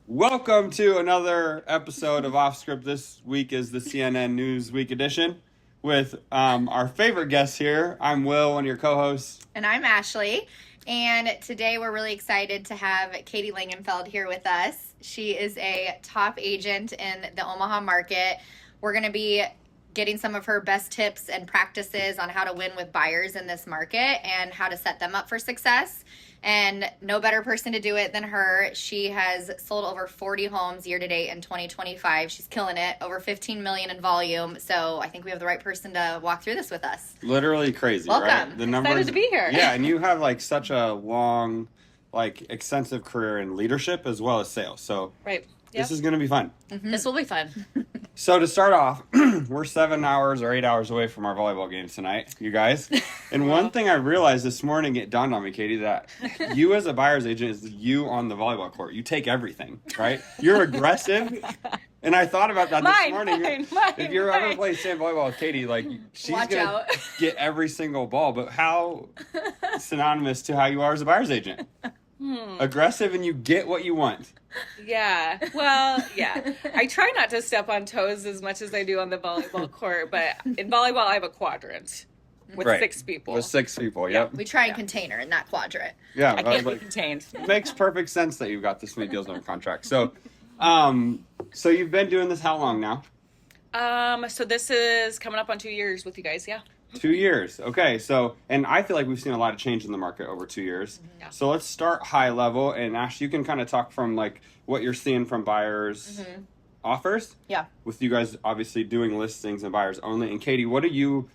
Welcome to another episode of Off Script. This week is the CNN News Week edition with our favorite guests here. I'm Will, one of your co-hosts. And I'm Ashley. And today we're really excited to have Katie Langenfeld here with us. She is a top agent in the Omaha market. We're going to be getting some of her best tips and practices on how to win with buyers in this market and how to set them up for success. And no better person to do it than her. She has sold over 40 homes year to date in 2025. She's killing it, over 15 million in volume. So I think we have the right person to walk through this with us. Literally crazy, Welcome. Right? The numbers, excited to be here. Yeah, and you have like such a long, extensive career in leadership as well as sales. So right. This is going to be fun. Mm-hmm. This will be fun. So to start off, we're 7 hours or 8 hours away from our volleyball game tonight, you guys. And one thing I realized this morning, it dawned on me, Katie, that you as a buyer's agent is you on the volleyball court. You take everything, right? You're aggressive. And I thought about that this morning. If you're ever playing sand volleyball with Katie, she's going to get every single ball. But how synonymous to how you are as a buyer's agent? Aggressive and you get what you want. Yeah. Well, yeah. I try not to step on toes as much as I do on the volleyball court, but in volleyball I have a quadrant with 6 people. With 6 people, yep. We try and contain her in that quadrant. Yeah. I can't be contained. Makes perfect sense that you've got this many deals under contract. So so you've been doing this how long now? So this is coming up on 2 years with you guys, yeah. 2 years. Okay. So, and I feel like we've seen a lot of change in the market over 2 years. Yeah. So let's start high level. And Ash, you can kind of talk from what you're seeing from buyers offers. Yeah. With you guys obviously doing listings and buyers only. And Katie, what do you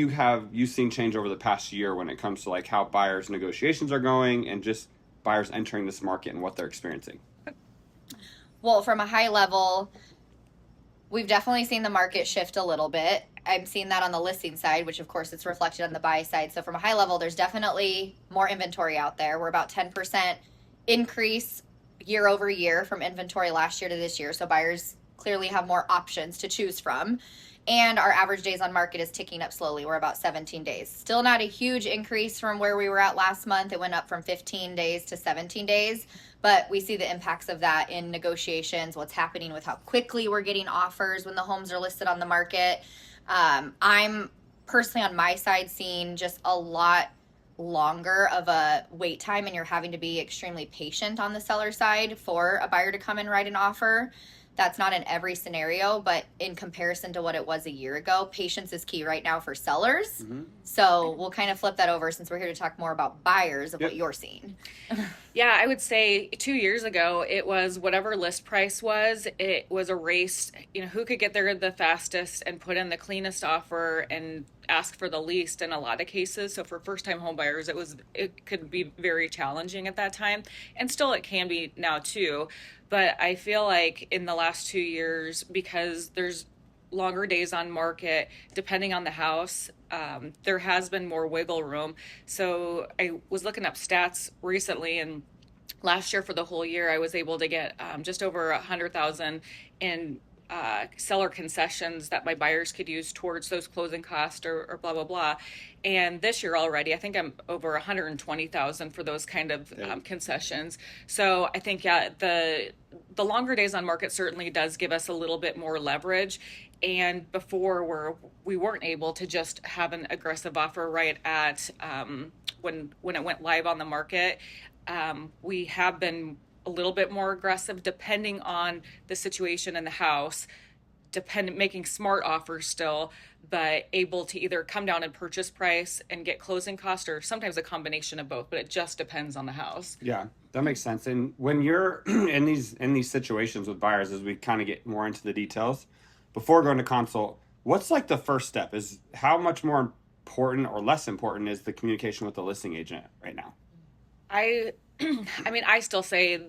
have you seen change over the past year when it comes to how buyers negotiations are going and just buyers entering this market and what they're experiencing? Well, from a high level, we've definitely seen the market shift a little bit. I'm seeing that on the listing side, which of course it's reflected on the buy side. So from a high level, there's definitely more inventory out there. We're about 10% increase year over year from inventory last year to this year. So buyers clearly have more options to choose from. And our average days on market is ticking up slowly. We're about 17 days. Still not a huge increase from where we were at last month. It went up from 15 days to 17 days. But we see the impacts of that in negotiations, what's happening with how quickly we're getting offers when the homes are listed on the market. I'm personally on my side seeing just a lot longer of a wait time, and you're having to be extremely patient on the seller side for a buyer to come and write an offer. That's not in every scenario, but in comparison to what it was a year ago, patience is key right now for sellers. Mm-hmm. So we'll kind of flip that over since we're here to talk more about buyers of what you're seeing. Yeah, I would say 2 years ago, it was whatever list price was, it was a race, who could get there the fastest and put in the cleanest offer and ask for the least in a lot of cases. So for first-time home buyers, it could be very challenging at that time. And still it can be now too. But I feel like in the last 2 years, because there's longer days on market, depending on the house, there has been more wiggle room. So I was looking up stats recently, and last year for the whole year, I was able to get just over 100,000 in seller concessions that my buyers could use towards those closing costs or blah, blah, blah. And this year already, I think I'm over 120,000 for those kind of concessions. So I think, the longer days on market certainly does give us a little bit more leverage. And before we weren't able to just have an aggressive offer right at when it went live on the market. We have been a little bit more aggressive depending on the situation in the house, making smart offers still, but able to either come down in purchase price and get closing cost, or sometimes a combination of both, but it just depends on the house. Yeah, that makes sense. And when you're in these situations with buyers, as we kind of get more into the details, before going to consult, what's the first step? Is how much more important or less important is the communication with the listing agent right now? I still say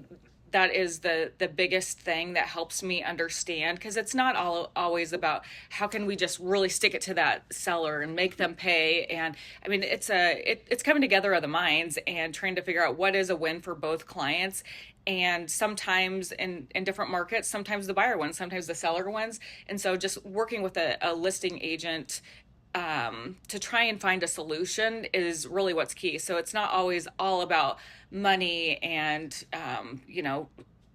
that is the biggest thing that helps me understand, because it's not always about how can we just really stick it to that seller and make them pay. And it's coming together of the minds and trying to figure out what is a win for both clients. And sometimes in different markets, sometimes the buyer wins, sometimes the seller wins. And so just working with a listing agent to try and find a solution is really what's key. So it's not always all about money and,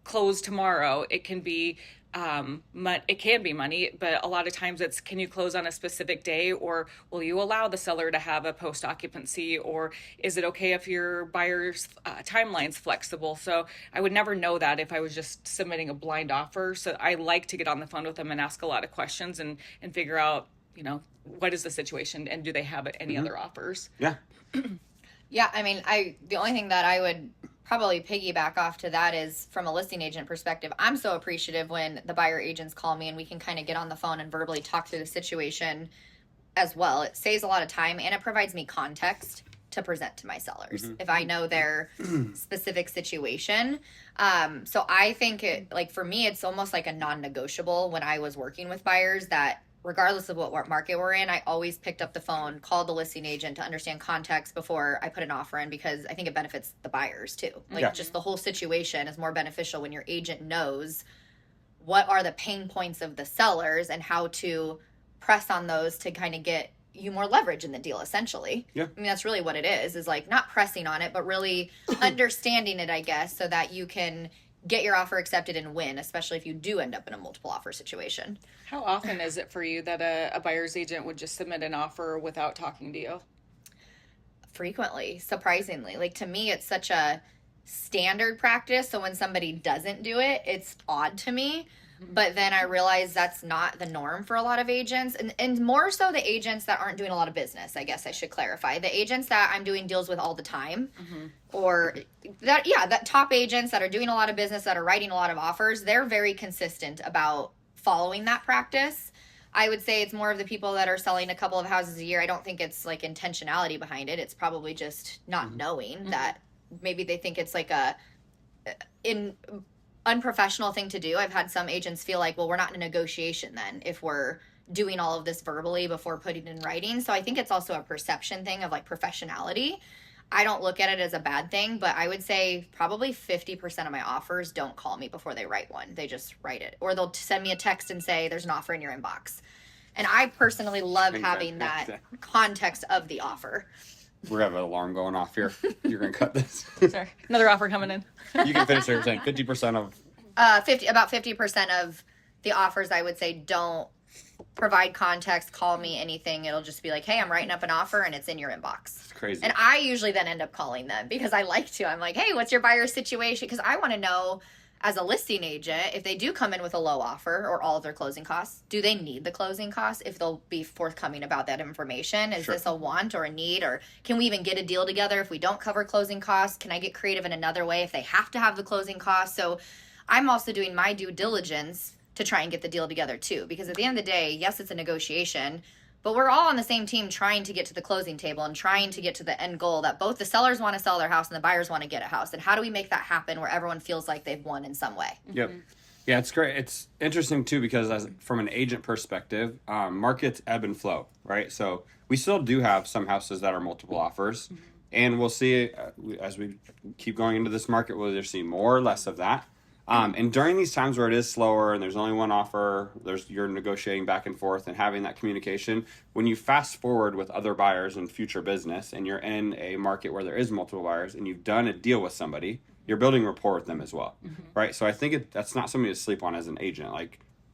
close tomorrow. It can be it can be money, but a lot of times it's, can you close on a specific day, or will you allow the seller to have a post occupancy, or is it okay if your buyer's timeline's flexible? So I would never know that if I was just submitting a blind offer. So I like to get on the phone with them and ask a lot of questions and figure out, what is the situation and do they have any other offers? Yeah. Yeah, I mean, the only thing that I would probably piggyback off to that is, from a listing agent perspective, I'm so appreciative when the buyer agents call me and we can kind of get on the phone and verbally talk through the situation as well. It saves a lot of time and it provides me context to present to my sellers if I know their specific situation. So I think for me, it's almost like a non-negotiable when I was working with buyers, that regardless of what market we're in, I always picked up the phone, called the listing agent to understand context before I put an offer in, because I think it benefits the buyers too. Just the whole situation is more beneficial when your agent knows what are the pain points of the sellers and how to press on those to kind of get you more leverage in the deal, essentially. Yeah. I mean, that's really what it is like not pressing on it, but really understanding it, I guess, so that you can get your offer accepted and win, especially if you do end up in a multiple offer situation. How often is it for you that a buyer's agent would just submit an offer without talking to you? Frequently, surprisingly. To me, it's such a standard practice. So when somebody doesn't do it, it's odd to me. But then I realize that's not the norm for a lot of agents, and more so the agents that aren't doing a lot of business. I guess I should clarify. The agents that I'm doing deals with all the time, or that top agents that are doing a lot of business, that are writing a lot of offers, they're very consistent about following that practice. I would say it's more of the people that are selling a couple of houses a year. I don't think it's intentionality behind it. It's probably just not knowing that maybe they think it's unprofessional thing to do. I've had some agents feel like, well, we're not in a negotiation then if we're doing all of this verbally before putting it in writing. So I think it's also a perception thing of professionality. I don't look at it as a bad thing, but I would say probably 50% of my offers don't call me before they write one. They just write it, or they'll send me a text and say there's an offer in your inbox. And I personally love having that context of the offer. We have an alarm going off here. You're going to cut this. Sorry. Another offer coming in. You can finish everything. 50% of... About 50% of the offers, I would say, don't provide context, call me, anything. It'll just be like, hey, I'm writing up an offer and it's in your inbox. It's crazy. And I usually then end up calling them because I like to. I'm like, hey, what's your buyer's situation? Because I want to know, as a listing agent, if they do come in with a low offer or all of their closing costs, do they need the closing costs? If they'll be forthcoming about that information. Is this a want or a need? Or can we even get a deal together if we don't cover closing costs? Can I get creative in another way if they have to have the closing costs? So I'm also doing my due diligence to try and get the deal together too. Because at the end of the day, yes, it's a negotiation, but we're all on the same team trying to get to the closing table and trying to get to the end goal that both the sellers want to sell their house and the buyers want to get a house. And how do we make that happen where everyone feels like they've won in some way? Yep. Yeah, it's great. It's interesting too because from an agent perspective, markets ebb and flow, right? So we still do have some houses that are multiple offers, and we'll see as we keep going into this market, we'll either see more or less of that. And during these times where it is slower and there's only one offer, you're negotiating back and forth and having that communication. When you fast forward with other buyers in future business and you're in a market where there is multiple buyers and you've done a deal with somebody, you're building rapport with them as well, right? So I think that's not something to sleep on as an agent.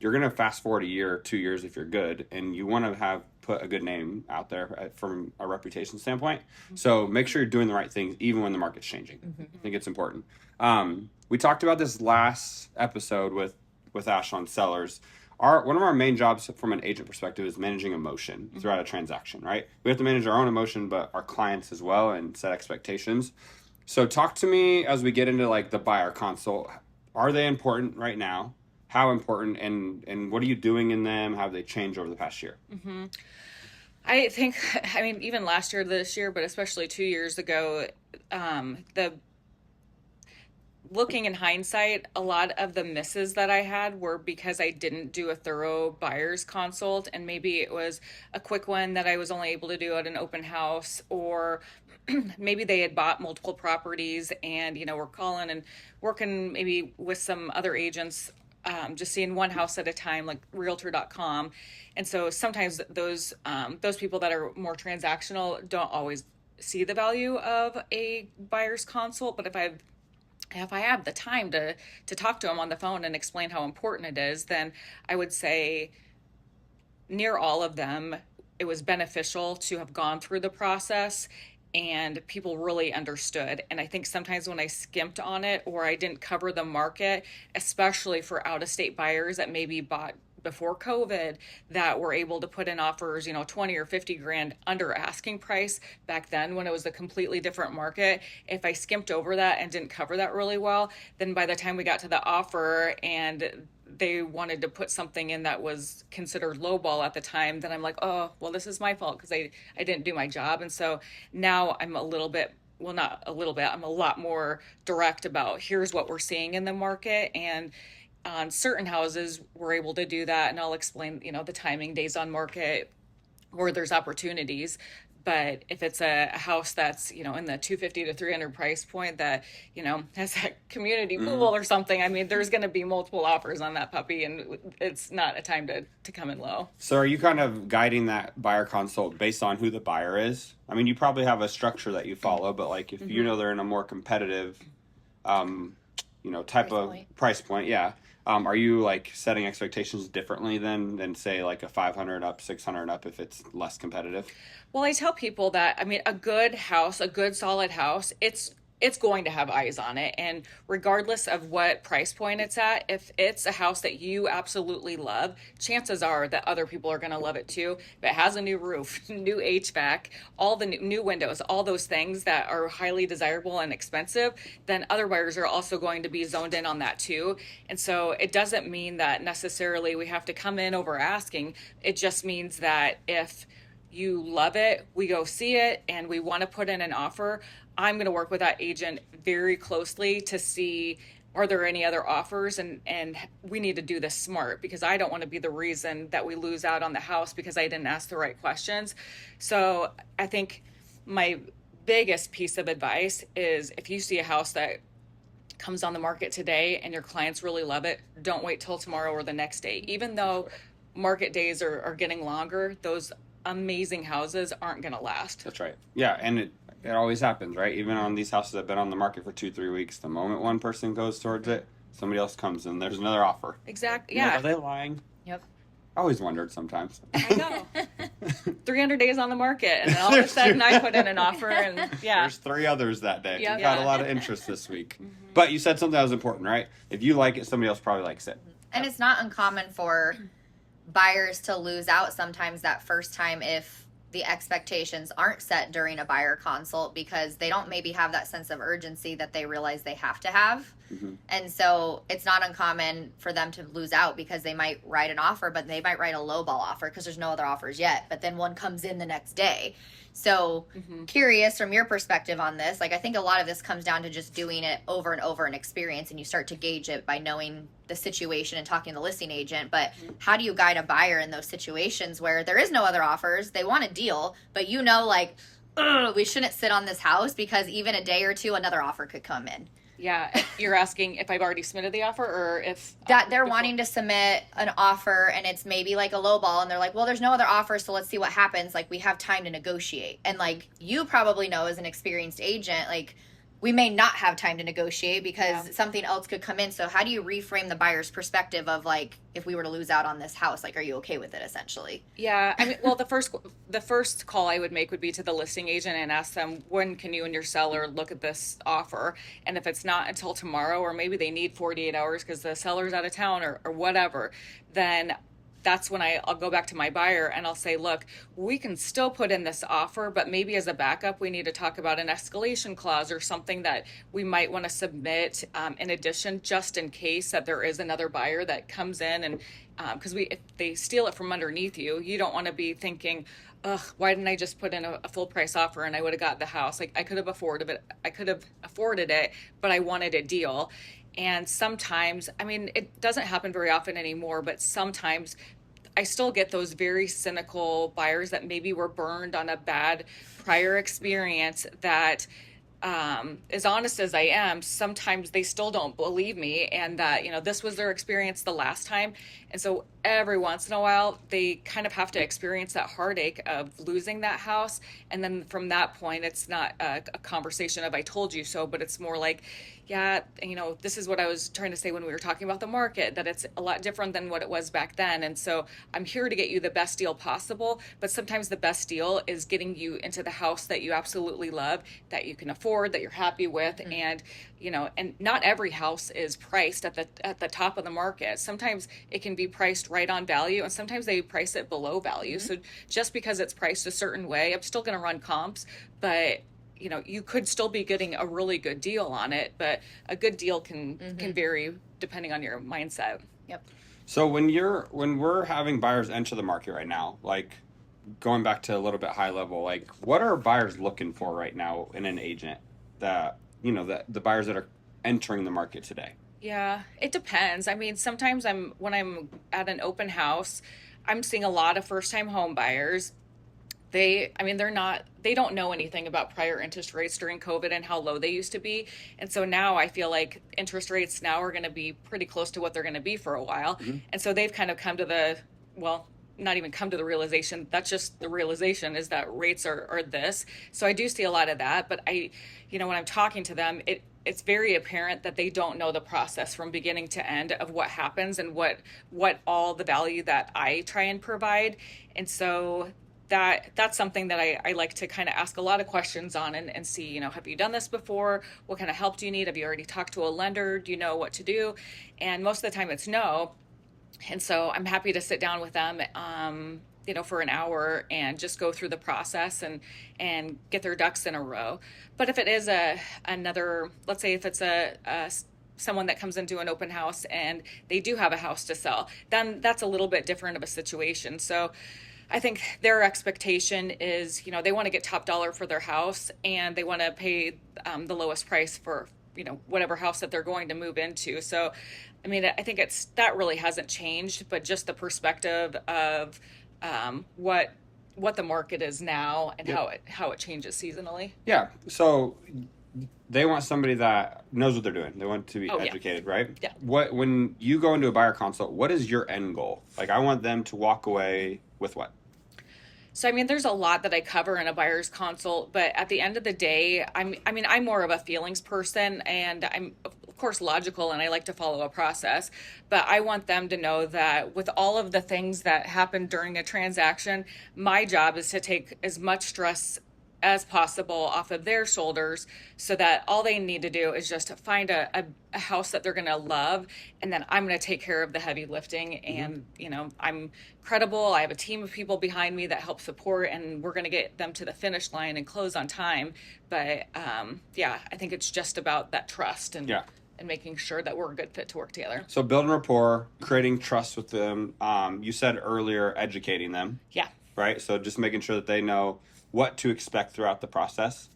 You're going to fast forward a year, 2 years if you're good, and you want to put a good name out there from a reputation standpoint. So make sure you're doing the right things even when the market's changing. I think it's important. We talked about this last episode with Ash on sellers. One of our main jobs from an agent perspective is managing emotion throughout a transaction, right? We have to manage our own emotion, but our clients as well, and set expectations. So talk to me as we get into the buyer consult. Are they important right now? How important, and what are you doing in them? How have they changed over the past year? I think, even last year, this year, but especially 2 years ago, looking in hindsight, a lot of the misses that I had were because I didn't do a thorough buyer's consult, and maybe it was a quick one that I was only able to do at an open house, or maybe they had bought multiple properties and, we're calling and working maybe with some other agents, just seeing one house at a time, like realtor.com. And so sometimes those people that are more transactional don't always see the value of a buyer's consult. But if I've if I have the time to talk to them on the phone and explain how important it is, then I would say near all of them, it was beneficial to have gone through the process and people really understood. And I think sometimes when I skimped on it or I didn't cover the market, especially for out of state buyers that maybe bought before COVID, that were able to put in offers, 20 or 50 grand under asking price back then when it was a completely different market. If I skimped over that and didn't cover that really well, then by the time we got to the offer and they wanted to put something in that was considered lowball at the time, then I'm like, oh, well, this is my fault because I didn't do my job. And so now I'm a little bit, well, not a little bit, I'm a lot more direct about here's what we're seeing in the market. And on certain houses, we're able to do that. And I'll explain, the timing, days on market, where there's opportunities. But if it's a house that's, in the 250 to 300 price point that, has that community pool or something, I mean, there's going to be multiple offers on that puppy and it's not a time to come in low. So are you kind of guiding that buyer consult based on who the buyer is? I mean, you probably have a structure that you follow, but like if you know they're in a more competitive, type of price point, yeah. Are you like setting expectations differently than say like a 500 up, 600 up if it's less competitive? Well, I tell people that, I mean, a good house, a good solid house, it's going to have eyes on it. And regardless of what price point it's at, if it's a house that you absolutely love, chances are that other people are going to love it too. If it has a new roof, new HVAC, all the new windows, all those things that are highly desirable and expensive, then other buyers are also going to be zoned in on that too. And so it doesn't mean that necessarily we have to come in over asking. It just means that if you love it, we go see it, and we want to put in an offer, I'm going to work with that agent very closely to see, are there any other offers? And we need to do this smart because I don't want to be the reason that we lose out on the house because I didn't ask the right questions. So I think my biggest piece of advice is if you see a house that comes on the market today and your clients really love it, don't wait till tomorrow or the next day. Even though market days are getting longer, those amazing houses aren't going to last. That's right. Yeah, and it always happens, right? Even on these houses that have been on the market for 2-3 weeks, the moment one person goes towards it, somebody else comes and there's another offer. Exactly. You're Yeah. like, are they lying? Yep. I always wondered sometimes. I know. 300 days on the market, and then all of a sudden I put in an offer, and yeah. There's 3 others that day. Yep. You've had a Yeah. lot of interest this week. But you said something that was important, right? If you like it, somebody else probably likes it. And it's not uncommon for buyers to lose out sometimes that first time if the expectations aren't set during a buyer consult because they don't maybe have that sense of urgency that they realize they have to have. Mm-hmm. And so it's not uncommon for them to lose out because they might write an offer, but they might write a lowball offer because there's no other offers yet. But then one comes in the next day. So curious from your perspective on this, like I think a lot of this comes down to just doing it over and over an experience, and you start to gauge it by knowing the situation and talking to the listing agent. But how do you guide a buyer in those situations where there is no other offers, they want a deal, but like, we shouldn't sit on this house because even a day or two, another offer could come in. Yeah, you're asking if I've already submitted the offer or if... That they're wanting to submit an offer and it's maybe like a low ball and they're like, well, there's no other offer, so let's see what happens. Like, we have time to negotiate. And like, you probably know as an experienced agent, like, we may not have time to negotiate because something else could come in. So how do you reframe the buyer's perspective of like, if we were to lose out on this house, like, are you okay with it essentially? Yeah, I mean, well, the first call I would make would be to the listing agent and ask them, when can you and your seller look at this offer? And if it's not until tomorrow, or maybe they need 48 hours because the seller's out of town or whatever, then that's when I'll go back to my buyer and I'll say, look, we can still put in this offer, but maybe as a backup, we need to talk about an escalation clause or something that we might want to submit in addition, just in case that there is another buyer that comes in. And because if they steal it from underneath you, you don't want to be thinking, ugh, why didn't I just put in a full price offer and I would have got the house? Like, I could have afforded it, but I wanted a deal. And sometimes, I mean, it doesn't happen very often anymore, but sometimes I still get those very cynical buyers that maybe were burned on a bad prior experience that, as honest as I am, sometimes they still don't believe me and that, this was their experience the last time. And so every once in a while, they kind of have to experience that heartache of losing that house. And then from that point, it's not a conversation of I told you so, but it's more like, yeah, this is what I was trying to say when we were talking about the market, that it's a lot different than what it was back then. And so I'm here to get you the best deal possible, but sometimes the best deal is getting you into the house that you absolutely love, that you can afford, that you're happy with. And, and not every house is priced at the top of the market. Sometimes it can be priced right on value, and sometimes they price it below value. So just because it's priced a certain way, I'm still going to run comps, but you could still be getting a really good deal on it, but a good deal can vary depending on your mindset. Yep. So when we're having buyers enter the market right now, like going back to a little bit high level, like what are buyers looking for right now in an agent, that the buyers that are entering the market today? Yeah, it depends. I mean, sometimes when I'm at an open house, I'm seeing a lot of first time home buyers. They don't know anything about prior interest rates during COVID and how low they used to be. And so now I feel like interest rates now are going to be pretty close to what they're going to be for a while. And so they've kind of come to not even come to the realization, that's just the realization, is that rates are this. So I do see a lot of that, but when I'm talking to them, it's very apparent that they don't know the process from beginning to end of what happens and what all the value that I try and provide. And so that's something that I like to kind of ask a lot of questions on and see, have you done this before? What kind of help do you need? Have you already talked to a lender? Do you know what to do? And most of the time it's no. And so I'm happy to sit down with them, for an hour and just go through the process and get their ducks in a row. But if it is let's say if it's someone that comes into an open house and they do have a house to sell, then that's a little bit different of a situation. So I think their expectation is, they want to get top dollar for their house, and they want to pay the lowest price for, whatever house that they're going to move into. So, I mean, I think that really hasn't changed, but just the perspective of what the market is now and how it changes seasonally. Yeah. So they want somebody that knows what they're doing. They want to be educated, right? Yeah. When you go into a buyer consult, what is your end goal? Like, I want them to walk away with what? So, I mean, there's a lot that I cover in a buyer's consult, but at the end of the day, I'm more of a feelings person, and I'm of course logical, and I like to follow a process, but I want them to know that with all of the things that happen during a transaction, my job is to take as much stress as possible off of their shoulders, so that all they need to do is just to find a house that they're going to love, and then I'm going to take care of the heavy lifting. And I'm credible, I have a team of people behind me that help support, and we're going to get them to the finish line and close on time. But I think it's just about that trust and making sure that we're a good fit to work together. So building rapport, creating trust with them. You said earlier, educating them. Yeah. Right? So just making sure that they know what to expect throughout the process.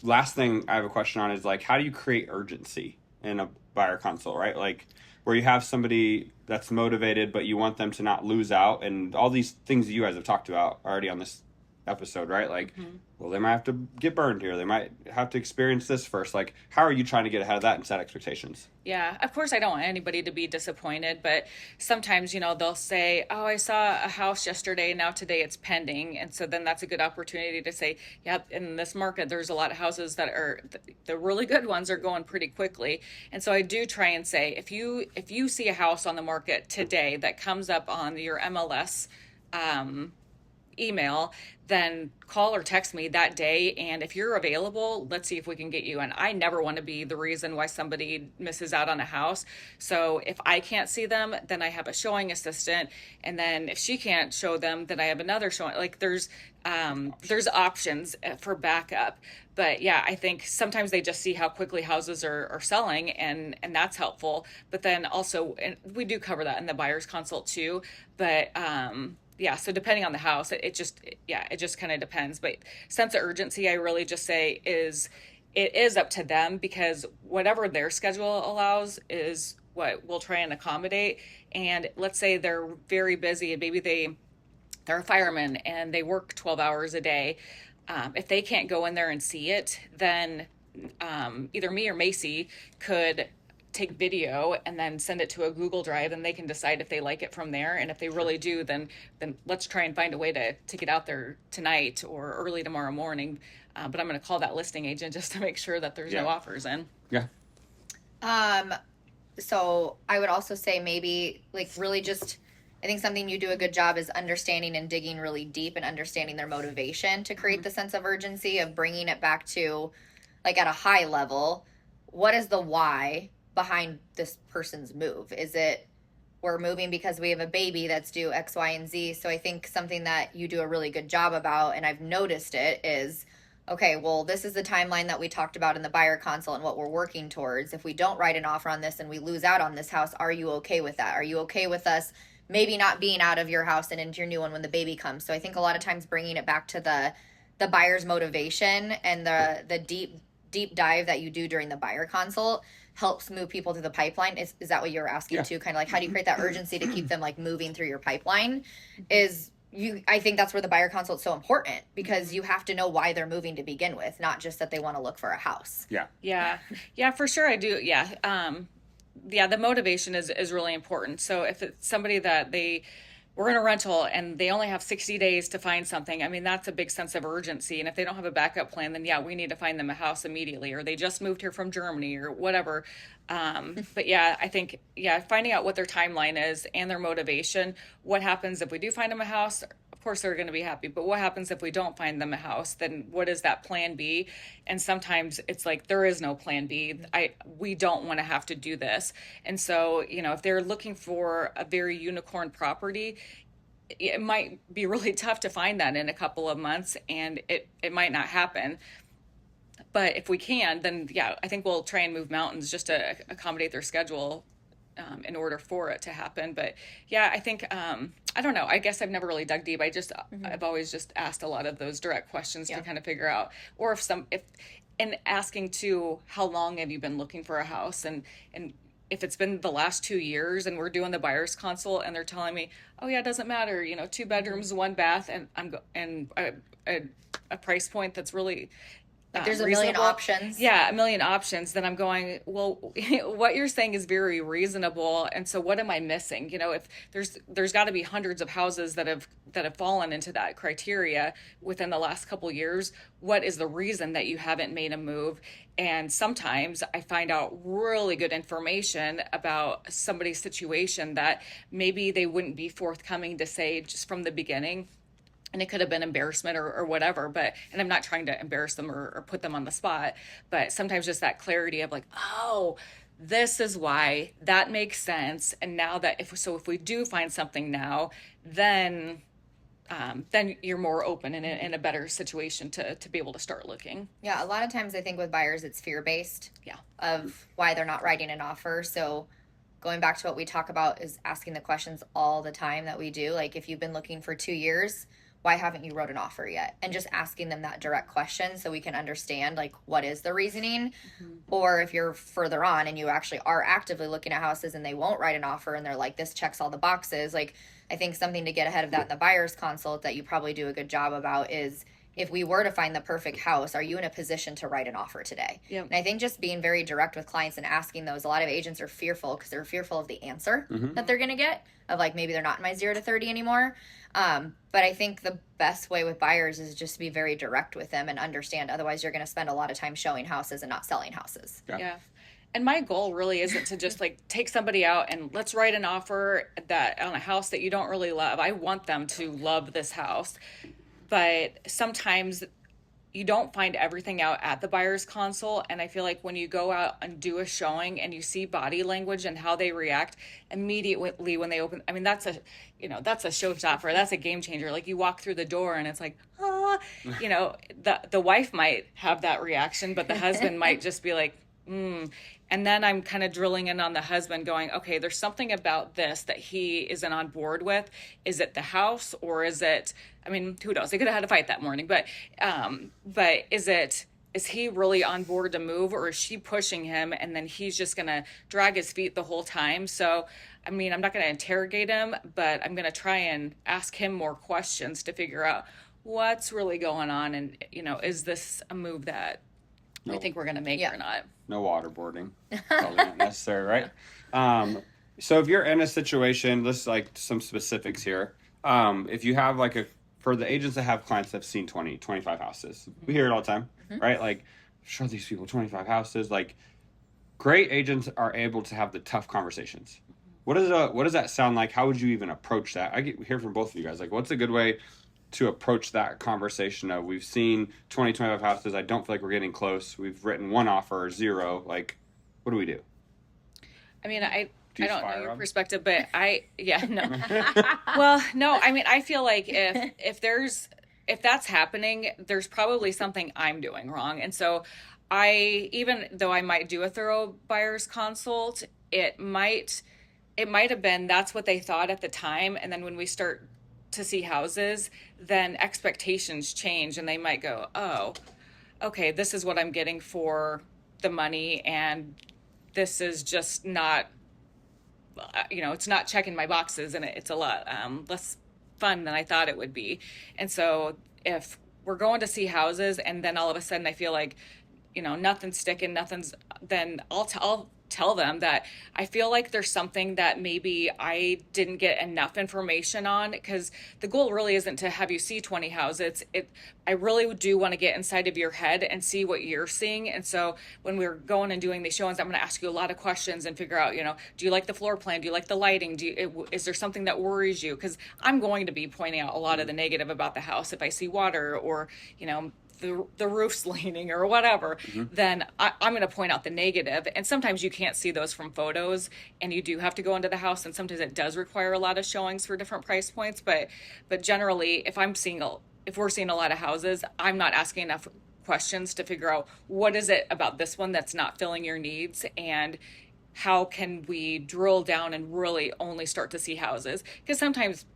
Last thing I have a question on is, like, how do you create urgency in a buyer consult, right? Like, where you have somebody that's motivated, but you want them to not lose out, and all these things that you guys have talked about already on this episode, right? Like, well, they might have to get burned here. They might have to experience this first. Like, how are you trying to get ahead of that and set expectations? Yeah, of course I don't want anybody to be disappointed, but sometimes, they'll say, oh, I saw a house yesterday, now today it's pending. And so then that's a good opportunity to say, yep, in this market, there's a lot of houses that are, the really good ones are going pretty quickly. And so I do try and say, if you see a house on the market today that comes up on your MLS email, then call or text me that day, and if you're available, let's see if we can get you in. I never want to be the reason why somebody misses out on a house. So if I can't see them, then I have a showing assistant, and then if she can't show them, then I have another showing. Like, there's options for backup. But yeah, I think sometimes they just see how quickly houses are selling, and that's helpful. But then also, and we do cover that in the buyer's consult too, but so depending on the house, it just kind of depends. But sense of urgency, I really just say it is up to them, because whatever their schedule allows is what we'll try and accommodate. And let's say they're very busy, and maybe they're a fireman and they work 12 hours a day. If they can't go in there and see it, then either me or Macy could take video and then send it to a Google Drive, and they can decide if they like it from there. And if they really do, then let's try and find a way to get out there tonight or early tomorrow morning. But I'm going to call that listing agent just to make sure that there's no offers in. Yeah. So I would also say maybe like really just, I think something you do a good job is understanding and digging really deep and understanding their motivation to create the sense of urgency of bringing it back to like at a high level. What is the why behind this person's move? Is it we're moving because we have a baby that's due X, Y, and Z? So I think something that you do a really good job about, and I've noticed it, is okay, well, this is the timeline that we talked about in the buyer consult and what we're working towards. If we don't write an offer on this and we lose out on this house, are you okay with that? Are you okay with us maybe not being out of your house and into your new one when the baby comes? So I think a lot of times bringing it back to the buyer's motivation and the deep dive that you do during the buyer consult helps move people through the pipeline. Is that what you're asking too? Kind of like how do you create that urgency to keep them like moving through your pipeline? I think that's where the buyer consult is so important because you have to know why they're moving to begin with, not just that they want to look for a house. Yeah, for sure. I do. The motivation is really important. So if it's somebody that we're in a rental and they only have 60 days to find something, I mean, that's a big sense of urgency. And if they don't have a backup plan, then we need to find them a house immediately, or they just moved here from Germany or whatever. But I think, finding out what their timeline is and their motivation. What happens if we do find them a house? Of course, they're going to be happy. But what happens if we don't find them a house? Then what is that plan B? And sometimes it's like, there is no plan B. We don't want to have to do this. And so, if they're looking for a very unicorn property, it might be really tough to find that in a couple of months, and it might not happen. But if we can, then I think we'll try and move mountains just to accommodate their schedule in order for it to happen. But I think I don't know. I guess I've never really dug deep. I've always just asked a lot of those direct questions to kind of figure out, or and asking too, how long have you been looking for a house, and if it's been the last 2 years and we're doing the buyer's consult and they're telling me, oh yeah, it doesn't matter, 2 bedrooms, 1 bath, and a price point that's really there's a million options. Yeah, a million options. Then I'm going, well, what you're saying is very reasonable. And so what am I missing? If there's got to be hundreds of houses that have fallen into that criteria within the last couple of years. What is the reason that you haven't made a move? And sometimes I find out really good information about somebody's situation that maybe they wouldn't be forthcoming to say just from the beginning. And it could have been embarrassment or whatever, and I'm not trying to embarrass them or put them on the spot, but sometimes just that clarity of like, oh, this is why, that makes sense. And now that if we do find something now, then you're more open and in a better situation to be able to start looking. Yeah, a lot of times I think with buyers it's fear-based of why they're not writing an offer. So going back to what we talk about is asking the questions all the time that we do. Like if you've been looking for 2 years, why haven't you wrote an offer yet? And just asking them that direct question so we can understand like what is the reasoning. Or if you're further on and you actually are actively looking at houses and they won't write an offer and they're like, this checks all the boxes. Like I think something to get ahead of that in the buyer's consult that you probably do a good job about is, if we were to find the perfect house, are you in a position to write an offer today? Yep. And I think just being very direct with clients and asking those, a lot of agents are fearful because they're fearful of the answer that they're going to get of like, maybe they're not in my 0 to 30 anymore. But I think the best way with buyers is just to be very direct with them and understand. Otherwise, you're going to spend a lot of time showing houses and not selling houses. Yeah. And my goal really isn't to just like take somebody out and let's write an offer on a house that you don't really love. I want them to love this house. But sometimes you don't find everything out at the buyer's consult. And I feel like when you go out and do a showing and you see body language and how they react immediately when they open, I mean, that's a showstopper. That's a game changer. Like you walk through the door and it's like, the wife might have that reaction, but the husband might just be like, And then I'm kind of drilling in on the husband going, okay, there's something about this that he isn't on board with. Is it the house or is it, I mean, who knows? They could have had a fight that morning, but is he really on board to move, or is she pushing him and then he's just going to drag his feet the whole time? So, I mean, I'm not going to interrogate him, but I'm going to try and ask him more questions to figure out what's really going on. And, is this a move that I think we're going to make or not? No waterboarding. Probably not necessary, right? So if you're in a situation, let's like some specifics here. If you have for the agents that have clients that have seen 20, 25 houses, we hear it all the time, right? Like, show these people 25 houses. Like, great agents are able to have the tough conversations. What does that sound like? How would you even approach that? I hear from both of you guys. Like, what's a good way to approach that conversation of, we've seen 20, 25 houses. I don't feel like we're getting close. We've written one offer or 0. Like, what do we do? I mean, I Do you don't know fire your them? perspective, but no. Well, no, I mean, I feel like if that's happening, there's probably something I'm doing wrong. And so even though I might do a thorough buyer's consult, it might have been that's what they thought at the time. And then when we start to see houses, then expectations change and they might go, oh, okay, this is what I'm getting for the money. And this is just not, it's not checking my boxes, and it's a lot less fun than I thought it would be. And so if we're going to see houses and then all of a sudden I feel like, nothing's sticking, then I'll tell them that I feel like there's something that maybe I didn't get enough information on, because the goal really isn't to have you see 20 houses. I really do want to get inside of your head and see what you're seeing. And so when we're going and doing these showings, I'm going to ask you a lot of questions and figure out, do you like the floor plan? Do you like the lighting? Is there something that worries you? Because I'm going to be pointing out a lot of the negative about the house. If I see water or, the roof's leaning or whatever, then I'm going to point out the negative. And sometimes you can't see those from photos, and you do have to go into the house. And sometimes it does require a lot of showings for different price points. But generally, if we're seeing a lot of houses, I'm not asking enough questions to figure out what is it about this one that's not filling your needs, and how can we drill down and really only start to see houses. Because sometimes,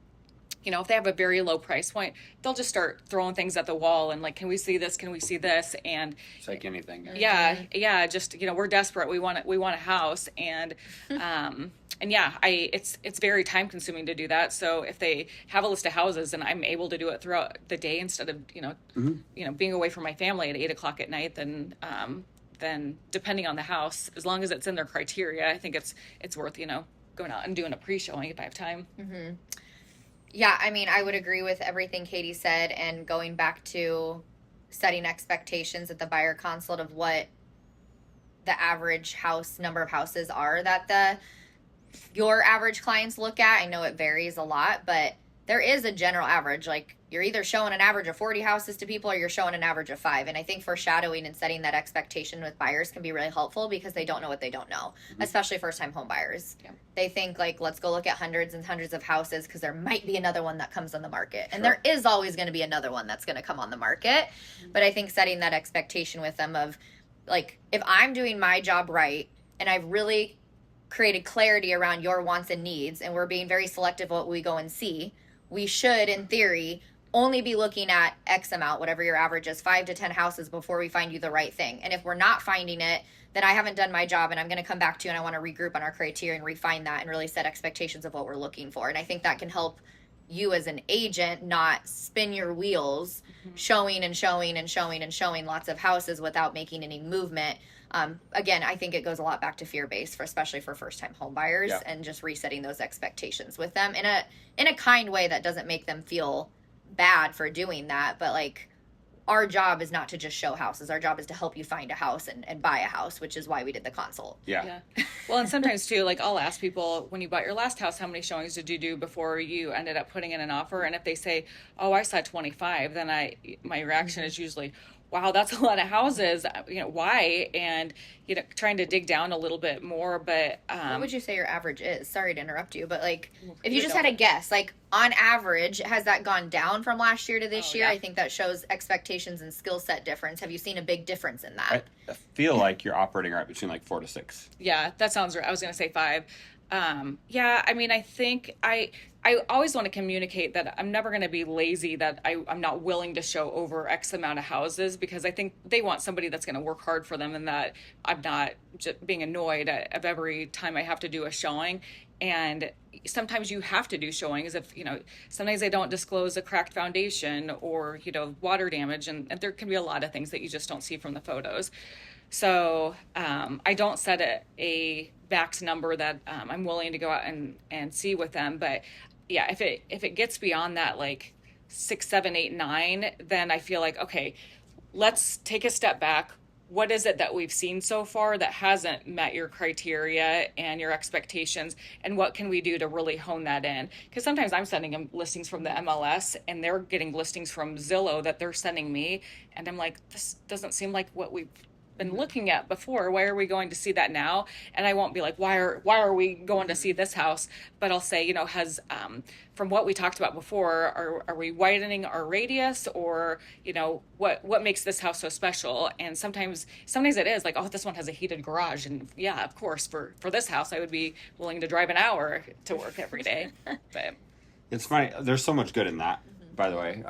if they have a very low price point, they'll just start throwing things at the wall and like, can we see this? Can we see this? And It's like anything. yeah, just, we're desperate. We want a house. And, it's very time consuming to do that. So if they have a list of houses and I'm able to do it throughout the day instead of, being away from my family at 8:00 at night, then depending on the house, as long as it's in their criteria, I think it's worth, going out and doing a pre-showing if I have time. Mm-hmm. Yeah, I mean, I would agree with everything Katie said, and going back to setting expectations at the buyer consult of what the average number of houses are that your average clients look at. I know it varies a lot, but there is a general average. Like, you're either showing an average of 40 houses to people or you're showing an average of 5. And I think foreshadowing and setting that expectation with buyers can be really helpful, because they don't know what they don't know, especially first-time home buyers. Yeah. They think, like, let's go look at hundreds and hundreds of houses because there might be another one that comes on the market. And there is always going to be another one that's going to come on the market. But I think setting that expectation with them of, like, if I'm doing my job right and I've really created clarity around your wants and needs, and we're being very selective what we go and see, we should, in theory, only be looking at X amount, whatever your average is, 5 to 10 houses before we find you the right thing. And if we're not finding it, then I haven't done my job, and I'm going to come back to you, and I want to regroup on our criteria and refine that and really set expectations of what we're looking for. And I think that can help you as an agent not spin your wheels, showing and showing and showing and showing lots of houses without making any movement. Again, I think it goes a lot back to fear-based, especially for first-time home buyers, and just resetting those expectations with them in a kind way that doesn't make them feel bad for doing that. But, like, our job is not to just show houses. Our job is to help you find a house and buy a house, which is why we did the consult. Yeah. Well, and sometimes too, like, I'll ask people, when you bought your last house, how many showings did you do before you ended up putting in an offer? And if they say, oh, I saw 25, then my reaction is usually, wow, that's a lot of houses. Why? And, trying to dig down a little bit more. But what would you say your average is? Sorry to interrupt you, but, like, if you just had a guess, like, on average, has that gone down from last year to this year? Yeah. I think that shows expectations and skill set difference. Have you seen a big difference in that? I feel like you're operating right between like 4 to 6. Yeah, that sounds right. I was going to say 5. I mean, I think I always want to communicate that I'm never going to be lazy, that I'm not willing to show over X amount of houses, because I think they want somebody that's going to work hard for them, and that I'm not just being annoyed of every time I have to do a showing. And sometimes you have to do showings if, sometimes they don't disclose a cracked foundation or, water damage. And there can be a lot of things that you just don't see from the photos. So I don't set a max number that I'm willing to go out and see with them. But yeah, if it gets beyond that, like 6, 7, 8, 9, then I feel like, okay, let's take a step back. what is it that we've seen so far that hasn't met your criteria and your expectations, and what can we do to really hone that in? Because sometimes I'm sending them listings from the MLS and they're getting listings from Zillow that they're sending me, and I'm like, this doesn't seem like what we've been looking at before. Why are we going to see that now? And I won't be like, why are we going to see this house? But I'll say, has from what we talked about before, are we widening our radius, or what makes this house so special? And sometimes it is like, oh, this one has a heated garage, and yeah, of course, for this house I would be willing to drive an hour to work every day. But it's funny. There's so much good in that, by the way.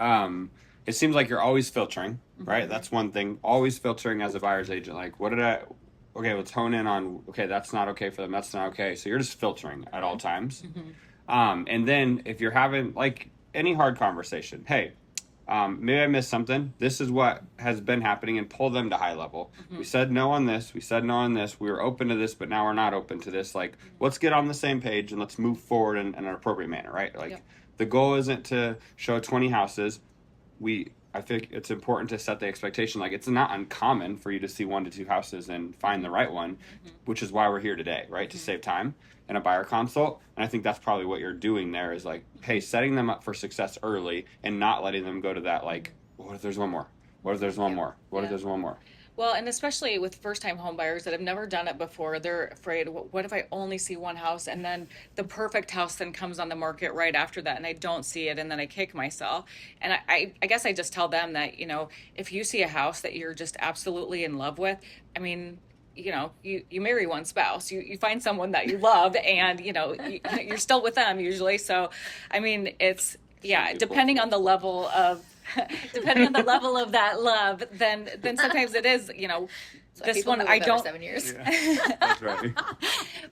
It seems like you're always filtering, right? Mm-hmm. That's one thing. Always filtering as a buyer's agent. Like, okay, let's hone in on, okay, that's not okay for them. That's not okay. So you're just filtering at all times. Mm-hmm. And then if you're having like any hard conversation, hey, maybe I missed something. This is what has been happening, and pull them to high level. Mm-hmm. We said no on this. We said no on this. We were open to this, but now we're not open to this. Like, let's get on the same page and let's move forward in an appropriate manner, right? Like, Yep. The goal isn't to show 20 houses. I think it's important to set the expectation. Like, it's not uncommon for you to see 1 to 2 houses and find the right one, which is why we're here today, right? To save time and a buyer consult. And I think that's probably what you're doing there is like, hey, setting them up for success early and not letting them go to that, like, what if there's one more? What if there's one more? What if there's one more? Well, and especially with first-time home buyers that have never done it before, they're afraid, what if I only see one house, and then the perfect house then comes on the market right after that, and I don't see it, and then I kick myself. And I guess I just tell them that, if you see a house that you're just absolutely in love with, I mean, you marry one spouse, you find someone that you love, and, you're still with them usually. So, I mean, it's, depending on the level of that love, then sometimes it is, this one I don't. 7 years. Yeah, that's right.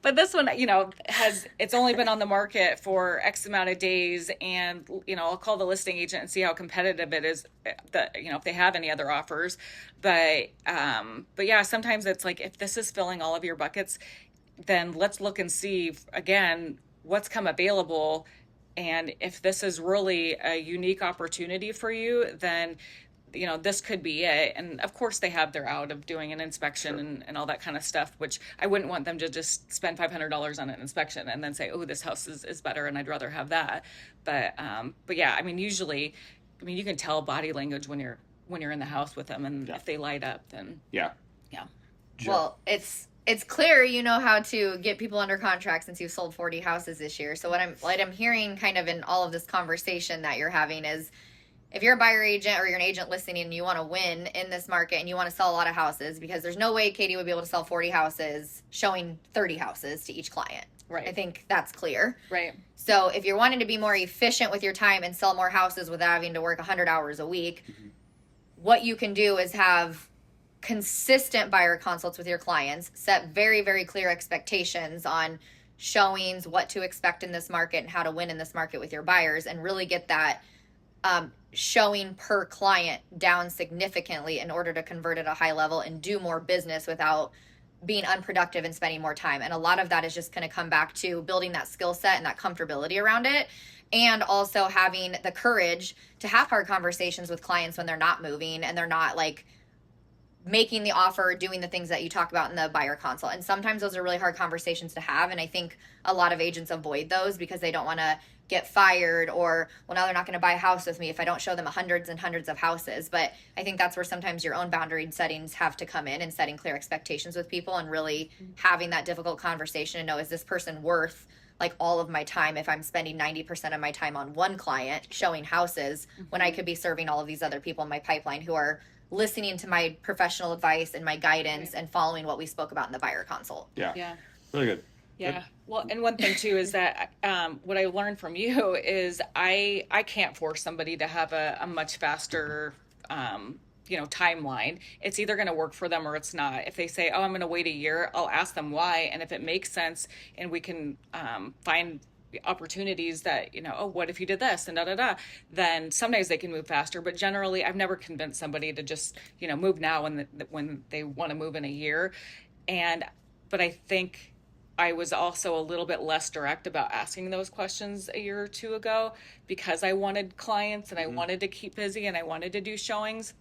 But this one, it's only been on the market for X amount of days, and I'll call the listing agent and see how competitive it is. If they have any other offers, but yeah, sometimes it's like, if this is filling all of your buckets, then let's look and see again what's come available. And if this is really a unique opportunity for you, then, this could be it. And of course they have their out of doing an inspection and all that kind of stuff, which I wouldn't want them to just spend $500 on an inspection and then say, oh, this house is better and I'd rather have that. But yeah, I mean, usually, you can tell body language when you're in the house with them, and if they light up, then yeah. Well, it's clear you know how to get people under contract since you've sold 40 houses this year. So what I'm hearing kind of in all of this conversation that you're having is, if you're a buyer agent or you're an agent listening and you want to win in this market and you want to sell a lot of houses, because there's no way Katie would be able to sell 40 houses showing 30 houses to each client. Right. I think that's clear. Right. So if you're wanting to be more efficient with your time and sell more houses without having to work 100 hours a week, what you can do is have consistent buyer consults with your clients, set very, very clear expectations on showings, what to expect in this market and how to win in this market with your buyers, and really get that showing per client down significantly in order to convert at a high level and do more business without being unproductive and spending more time. And a lot of that is just going to come back to building that skill set and that comfortability around it, and also having the courage to have hard conversations with clients when they're not moving and they're not like making the offer, doing the things that you talk about in the buyer consult. And sometimes those are really hard conversations to have. And I think a lot of agents avoid those because they don't want to get fired, or, well, now they're not going to buy a house with me if I don't show them hundreds and hundreds of houses. But I think that's where sometimes your own boundary settings have to come in, and setting clear expectations with people and really having that difficult conversation and know, is this person worth like all of my time if I'm spending 90% of my time on one client showing houses when I could be serving all of these other people in my pipeline who are listening to my professional advice and my guidance and following what we spoke about in the buyer consult. Yeah. Really good. Yeah. Good. Well, and one thing too is that what I learned from you is I can't force somebody to have a much faster timeline. It's either going to work for them or it's not. If they say, oh, I'm going to wait a year, I'll ask them why. And if it makes sense and we can find opportunities that, oh, what if you did this and then sometimes they can move faster. But generally, I've never convinced somebody to just, move now when they want to move in a year. But I think I was also a little bit less direct about asking those questions a year or two ago because I wanted clients and I wanted to keep busy and I wanted to do showings.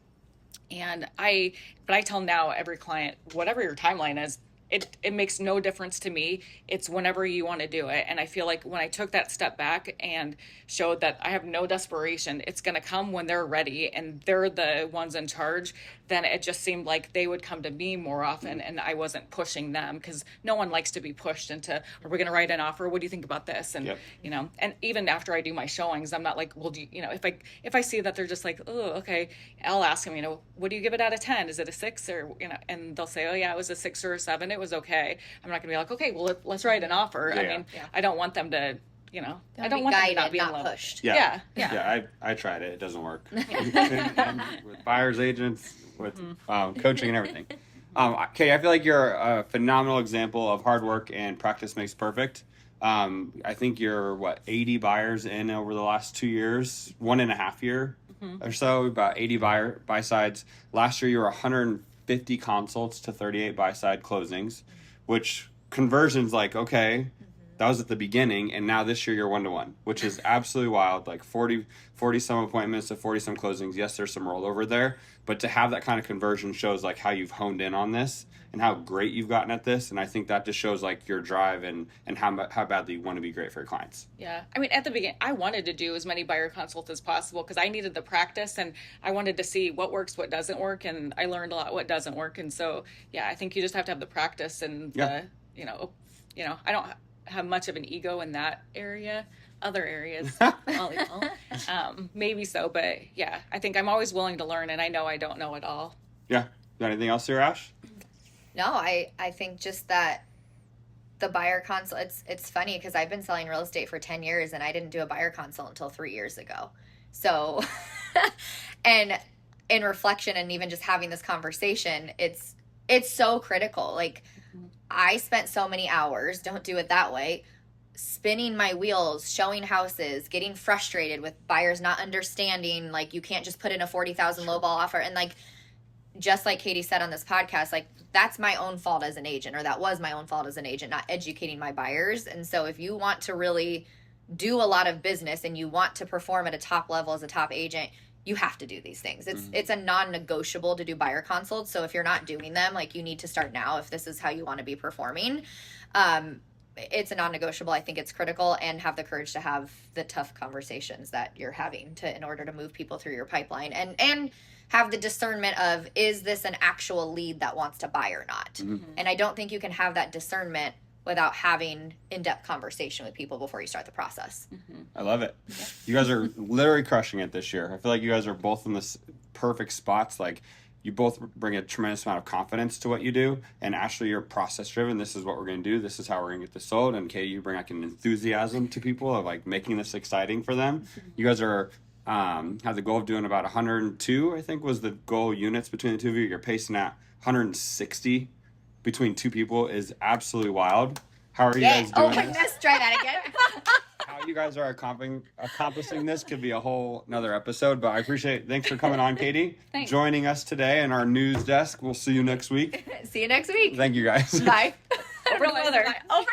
And but I tell now every client, whatever your timeline is, it makes no difference to me. It's whenever you want to do it. And I feel like when I took that step back and showed that I have no desperation, it's going to come when they're ready and they're the ones in charge, then it just seemed like they would come to me more often and I wasn't pushing them, because no one likes to be pushed into, are we going to write an offer? What do you think about this? And, you know, and even after I do my showings, I'm not like, well, do you, you know, if I see that they're just like, oh, okay, I'll ask them, you know, what do you give it out of 10? Is it a 6? Or, you know, and they'll say, oh yeah, it was a 6 or a 7. It was okay. I'm not gonna be like, okay, well, let's write an offer. I mean, I don't want them to, you know, I don't want them to not be not pushed. Yeah. I tried it. It doesn't work. And with buyers agents, with coaching and everything. Kay, I feel like you're a phenomenal example of hard work and practice makes perfect. I think you're 80 buyers in over the last 2 years, 1.5 year or so, about 80 buy sides. Last year you were 150 consults to 38 buy side closings, which conversions okay, that was at the beginning, and now this year you're 1-to-1, which is absolutely wild. Like 40 some appointments to 40 some closings. Yes, there's some rollover there, but to have that kind of conversion shows like how you've honed in on this and how great you've gotten at this. And I think that just shows like your drive and how badly you want to be great for your clients. Yeah. I mean, at the beginning, I wanted to do as many buyer consults as possible because I needed the practice and I wanted to see what works, what doesn't work. And I learned a lot what doesn't work. And so, yeah, I think you just have to have the practice and you know, I don't have much of an ego in that area. Other areas, volleyball, maybe so, but yeah, I think I'm always willing to learn, and I know I don't know it all. Yeah. Got anything else here, Ash? No, I think just that the buyer consult, it's funny because I've been selling real estate for 10 years and I didn't do a buyer consult until 3 years ago. So, and in reflection and even just having this conversation, it's so critical. Like I spent so many hours, don't do it that way, spinning my wheels, showing houses, getting frustrated with buyers not understanding, like you can't just put in a 40,000 lowball offer. And like, just like Katie said on this podcast, like that's my own fault as an agent, or that was my own fault as an agent, not educating my buyers. And so if you want to really do a lot of business and you want to perform at a top level as a top agent, you have to do these things. It's a non-negotiable to do buyer consults. So if you're not doing them, like you need to start now if this is how you want to be performing. It's a non-negotiable. I think it's critical, and have the courage to have the tough conversations that you're having in order to move people through your pipeline, and have the discernment of, is this an actual lead that wants to buy or not? And I don't think you can have that discernment without having in-depth conversation with people before you start the process. I love it. You guys are literally crushing it this year. I feel like you guys are both in this perfect spots. Like you both bring a tremendous amount of confidence to what you do. And Ashley, you're process driven. This is what we're going to do. This is how we're going to get this sold. And Katie, you bring like an enthusiasm to people of like making this exciting for them. You guys are have the goal of doing about 102, I think was the goal units between the two of you. You're pacing at 160 between two people is absolutely wild. How are you guys doing this? Try that again. How you guys are accomplishing this could be a whole another episode, but I appreciate it. Thanks for coming on, Katie. Thanks. Joining us today in our news desk. We'll see you next week. See you next week. Thank you guys. Bye. Over the weather. Over